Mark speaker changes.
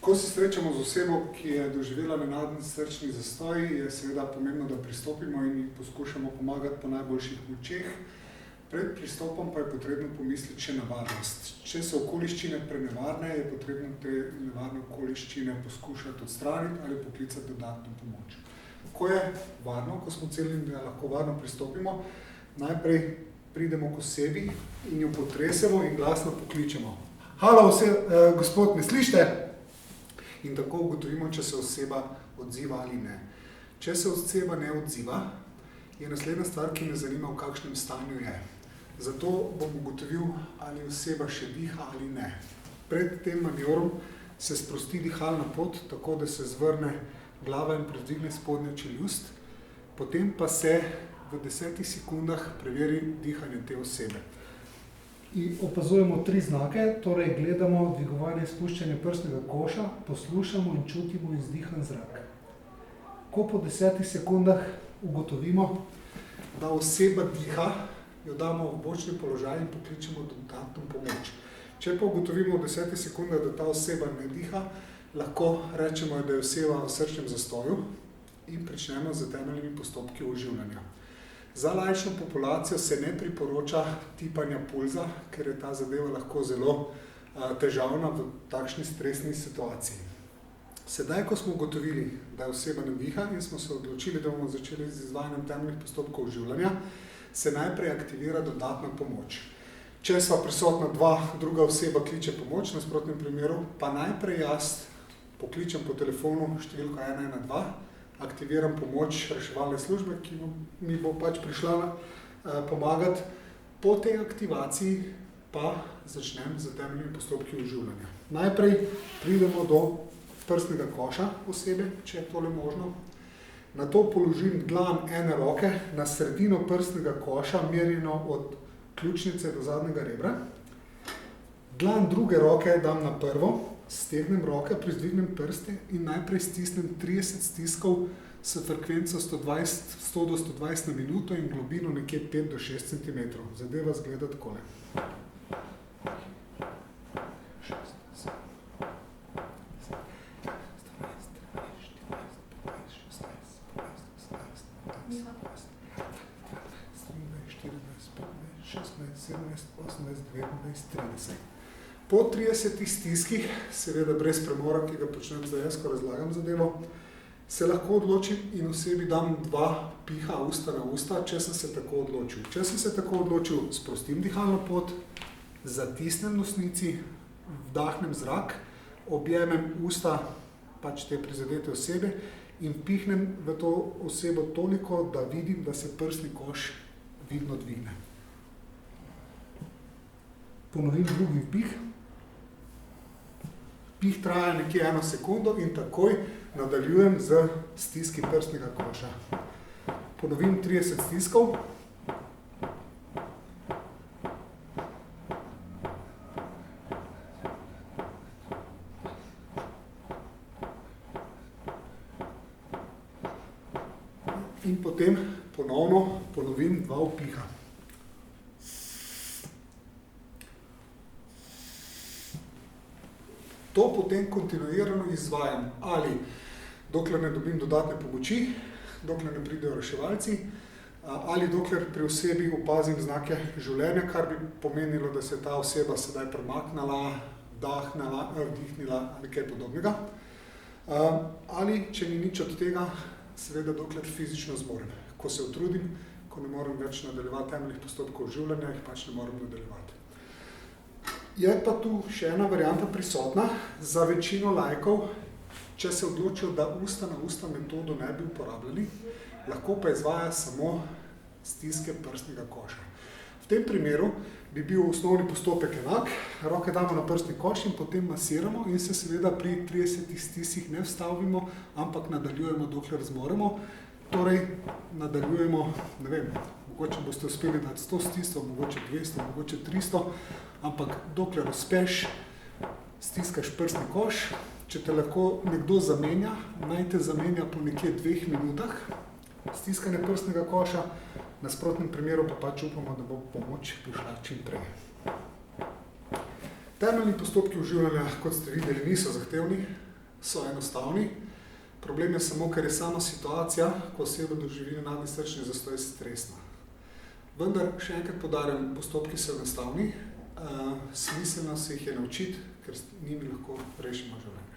Speaker 1: Ko se srečamo z osebo, ki je doživela nenaden srčni zastoj, je seveda pomembno, da pristopimo in poskušamo pomagati po najboljših močeh. Pred pristopom pa je potrebno pomisliti še na varnost. Če so okoliščine prenevarne, je potrebno te nevarne okoliščine poskušati odstraniti ali poklicati dodatno pomoč. Ko je varno, ko smo celili, da lahko varno pristopimo, najprej pridemo k osebi in jo potresemo in glasno pokličemo. Halo, gospod, me slišite? In tako ugotovimo, če se oseba odziva ali ne. Če se oseba ne odziva, je naslednja stvar, ki me zanima, v kakšnem stanju je. Zato bom ugotovil, ali oseba še diha ali ne. Pred tem manevrom se sprosti dihalna pot, tako da se zvrne glava in privzdigne spodnja čeljust, potem pa se v 10 sekundah preveri dihanje te osebe.
Speaker 2: In opazujemo 3 znake, torej gledamo dvigovanje spuščanje prsnega koša, poslušamo in čutimo izdihan zrak. Ko po 10 sekundah ugotovimo,
Speaker 1: da oseba diha, jo damo v bočni položaj in pokličemo dodatno pomoč. Če pa ugotovimo v 10 sekundah, da ta oseba ne diha, lahko rečemo, da je oseba v srčnem zastoju in pričnemo z temeljnimi postopki oživljanja. Za laično populacijo se ne priporoča tipanja pulza, ker je ta zadeva lahko zelo težavna v takšni stresni situaciji. Sedaj, ko smo ugotovili, da je oseba ne diha in smo se odločili, da bomo začeli z izvajanjem temeljnih postopkov oživljanja, se najprej aktivira dodatna pomoč. Če sva prisotna druga oseba kliče pomoč, v nasprotnem primeru, pa najprej jaz pokličem po telefonu številko 112, aktiviram pomoč reševalne službe, ki mi bo pač prišla pomagati. Po tej aktivaciji pa začnem z temeljnimi postopki oživljanja. Najprej pridemo do prsnega koša osebe, če je tole možno. Nato položim dlan ene roke na sredino prsnega koša, merjeno od ključnice do zadnjega rebra. Dlan druge roke dam na prvo, stegnem roke, prizdvignem prste in najprej stisnem 30 stiskov s frekvenco 100 do 120 na minuto in globino nekje 5 do 6 cm. Zadeva zgleda takole. Po 30 stiskih, seveda brez premora, ki ga počnem zdaj jaz, ko razlagam zadevo, se lahko odločim in osebi dam 2 piha usta na usta, če sem se tako odločil. Če sem se tako odločil, sprostim dihalno pot, zatisnem nosnici, vdahnem zrak, objemem usta pač te prizadete osebe in pihnem v to osebo toliko, da vidim, da se prsni koš vidno dvigne. Ponovim drugi vpih. Pih traja nekje 1 sekundo in takoj nadaljujem z stiski prsnega koša. Ponovim 30 stiskov. In potem ponovno ponovim 2 vpiha. To potem kontinuirano izvajam ali dokler ne dobim dodatne pomoči, dokler ne pridejo reševalci, ali dokler pri osebi opazim znake življenja, kar bi pomenilo, da se je ta oseba sedaj premaknila, vdihnila ali kaj podobnega. Ali, če ni nič od tega, seveda dokler fizično zmorem. Ko se utrudim, ko ne morem več nadaljevati temeljnih postopkov življenja, jih pač ne morem nadaljevati. Je pa tu še ena varianta prisotna za večino laikov, če se odločijo, da usta na usta metodo ne bi uporabljali, lahko pa izvaja samo stiske prsnega koša. V tem primeru bi bil osnovni postopek enak, roke damo na prsni koš in potem masiramo in se seveda pri 30 stiskih ne vstavimo, ampak nadaljujemo, dokler zmoremo. Torej, nadaljujemo, ne vem, mogoče boste uspeli dati 100 stisov, mogoče 200, mogoče 300, ampak dokler uspeš, stiskaš prsni koš. Če te lahko nekdo zamenja, naj te zamenja po nekje 2 minutah stiskanja prsnega koša, v nasprotnem primeru pa pač upamo, da bo pomoč prišla čim prej. Temeljni postopki uživanja, kot ste videli, niso zahtevni, so enostavni. Problem je samo, ker je sama situacija, ko oseba doživi nenadni srčni zastoj, stresna. Vendar, še enkrat poudarjam, postopki so enostavni, smiselno se jih je naučiti, ker z njimi lahko rešimo življenje.